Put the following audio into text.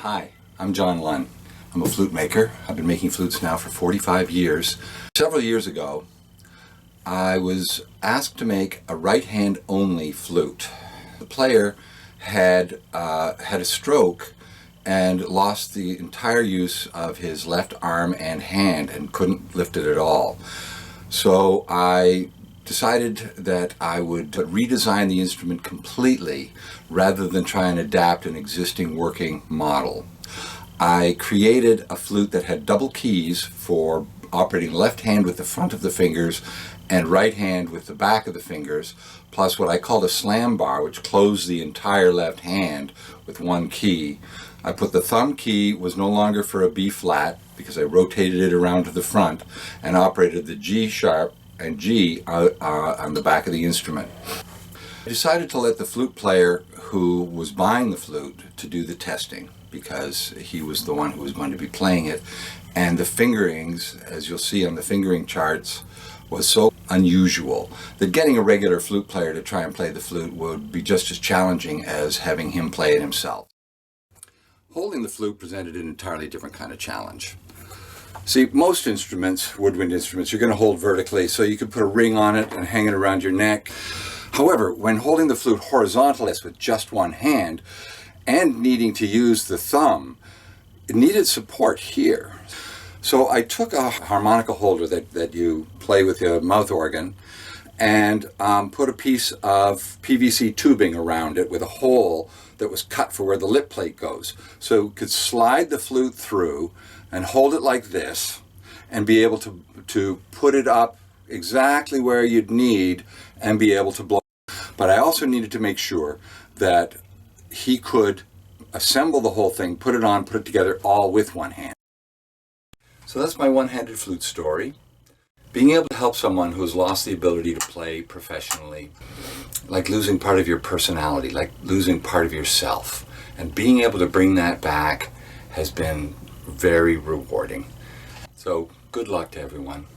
Hi, I'm John Lunn. I'm a flute maker. I've been making flutes now for 45 years. Several years ago, I was asked to make a right-hand only flute. The player had had a stroke and lost the entire use of his left arm and hand and couldn't lift it at all. So I decided that I would redesign the instrument completely rather than try and adapt an existing working model. I created a flute that had double keys for operating left hand with the front of the fingers and right hand with the back of the fingers, plus what I called a slam bar, which closed the entire left hand with one key. I put the thumb key was no longer for a B flat because I rotated it around to the front and operated the G sharp and G on the back of the instrument. I decided to let the flute player who was buying the flute to do the testing because he was the one who was going to be playing it, and the fingerings, as you'll see on the fingering charts, was so unusual that getting a regular flute player to try and play the flute would be just as challenging as having him play it himself. Holding the flute presented an entirely different kind of challenge. See, most instruments, woodwind instruments, you're going to hold vertically, so you could put a ring on it and hang it around your neck. However, when holding the flute horizontally with just one hand and needing to use the thumb, it needed support here. So I took a harmonica holder that you play with your mouth organ and put a piece of PVC tubing around it with a hole that was cut for where the lip plate goes. So you could slide the flute through and hold it like this and be able to put it up exactly where you'd need and be able to blow. But I also needed to make sure that he could assemble the whole thing, put it on, put it together all with one hand. So that's my one-handed flute story. Being able to help someone who's lost the ability to play professionally, like losing part of your personality, like losing part of yourself, and being able to bring that back has been very rewarding. So good luck to everyone.